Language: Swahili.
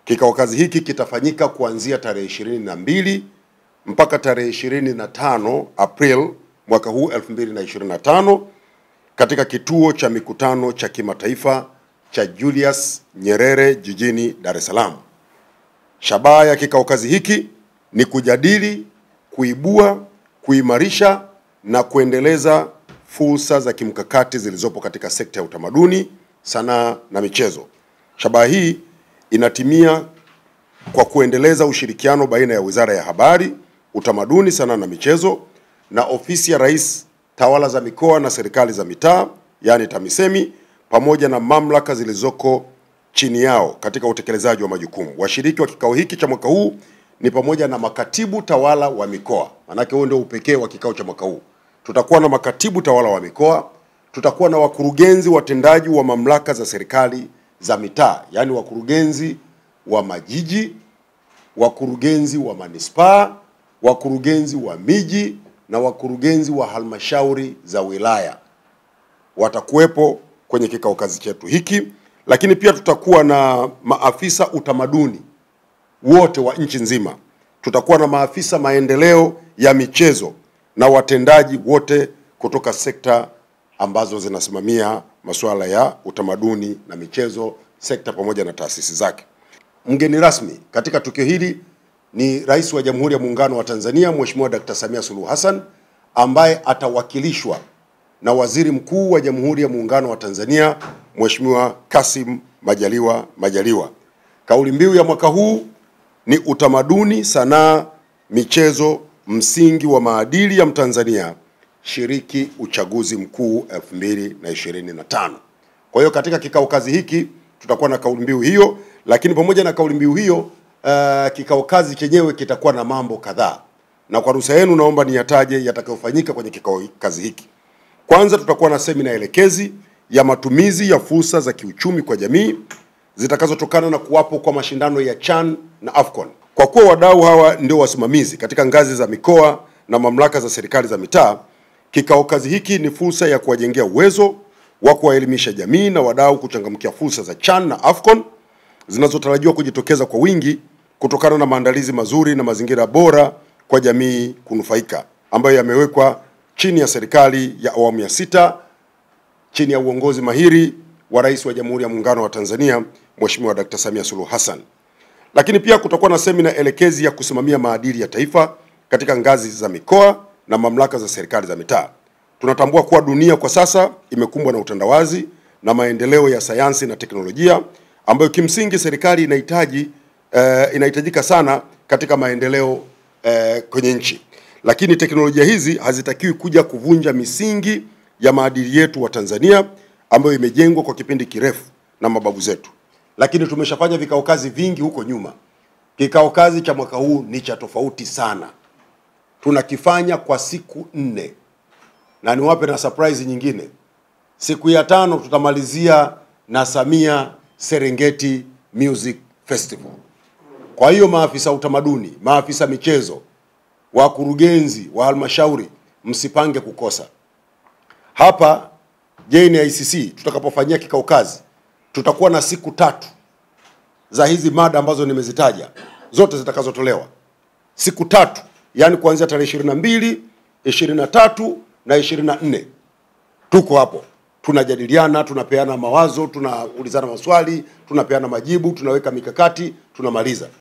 Kikao kazi hiki kitafanyika kuanzia tarehe 22 mpaka tarehe 25 April mwaka huu 2025 katika kituo cha mikutano cha kimataifa cha Julius Nyerere jijini Dar es Salaam. Shabaha ya kikao kazi hiki ni kujadili, kuibua, kuimarisha na kuendeleza fursa za kimkakati zilizopo katika sekta ya utamaduni, sanaa na michezo. Shabaha hii inatimia kwa kuendeleza ushirikiano baina ya Wizara ya Habari, Utamaduni, Sanaa na Michezo na Ofisi ya Rais, Tawala za Mikoa na Serikali za Mitaa, yani TAMISEMI, pamoja na mamlaka zilizoko chini yao katika utekelezaji wa majukumu. Washiriki wa kikao hiki cha mwaka huu ni pamoja na makatibu tawala wa mikoa. Manake huo ndio upekee wa kikao cha mwaka huu. Tutakuwa na makatibu tawala wa mikoa, tutakuwa na wakurugenzi watendaji wa mamlaka za serikali za mitaa, yani wakurugenzi wa majiji, wakurugenzi wa manispaa, wakurugenzi wa miji na wakurugenzi wa halmashauri za wilaya. Watakuwepo kwenye kikao kazi chetu hiki, lakini pia tutakuwa na maafisa utamaduni wote wa nchi nzima. Tutakuwa na maafisa maendeleo ya michezo na watendaji wote kutoka sekta ambazo zinasimamia masuala ya utamaduni na michezo, sekta pamoja na taasisi zake. Mgeni rasmi katika tukio hili ni Rais wa Jamhuri ya Muungano wa Tanzania, Mheshimiwa Dr. Samia Suluhu Hassan, ambaye atawakilishwa na Waziri Mkuu wa Jamhuri ya Muungano wa Tanzania, Mheshimiwa Kassim Majaliwa. Kauli mbiu ya mwaka huu ni utamaduni, sanaa, michezo, msingi wa maadili ya Mtanzania, shiriki uchaguzi mkuu 2025. Kwa hiyo katika kikao kazi hiki tutakuwa na kauli mbiu hiyo, lakini pamoja na kauli mbiu hiyo kikao kazi chenyewe kitakuwa na mambo kadhaa. Na kwa ruhusa yenu naomba niyataje yatakayofanyika kwenye kikao kazi hiki. Kwanza tutakuwa na semina elekezi ya matumizi ya fursa za kiuchumi kwa jamii zitakazotokana na kuwapo kwa mashindano ya CHAN na AFCON. Kwa kuwa wadau hawa ndio wasimamizi katika ngazi za mikoa na mamlaka za serikali za mitaa, kikao kazi hiki ni fursa ya kuwajengea uwezo wa kuwaelimisha jamii na wadau kuchangamkia fursa za CHAN na AFCON zinazotarajiwa kujitokeza kwa wingi kutokana na maandalizi mazuri na mazingira bora kwa jamii kunufaika, ambayo yamewekwa chini ya serikali ya awamu ya 6 chini ya uongozi mahiri wa Rais wa Jamhuri ya Muungano wa Tanzania, Mheshimiwa Dr. Samia Suluhu Hassan. Lakini pia kutakuwa na semina elekezi ya kusimamia maadili ya taifa katika ngazi za mikoa na mamlaka za serikali za mitaa. Tunatambua kuwa dunia kwa sasa imekumbwa na utandawazi na maendeleo ya sayansi na teknolojia, ambayo kimsingi serikali inahitajika sana katika maendeleo kwenye nchi. Lakini teknolojia hizi hazitakiwi kuja kuvunja misingi ya maadili yetu wa Tanzania ambayo imejengwa kwa kipindi kirefu na mababu zetu. Lakini tumeshafanya vikao kazi vingi huko nyuma. Kikao kazi cha mwaka huu ni cha tofauti sana. Tunakifanya kwa siku 4. Na niwape na surprise nyingine. Siku ya 5 tutamalizia na Samia Serengeti Music Festival. Kwa hiyo maafisa utamaduni, maafisa michezo, wakurugenzi wa halmashauri, msipange kukosa. Hapa JNICC tutakapofanyia kikao kazi, tutakuwa na siku 3 za hizi mada ambazo nimezitaja, zote zitakazotolewa. Siku 3, yani kuanzia tarehe 22, 23 na 24. Tuko hapo. Tunajadiliana, tunapeana mawazo, tunaulizana maswali, tunapeana majibu, tunaweka mikakati, tunamaliza.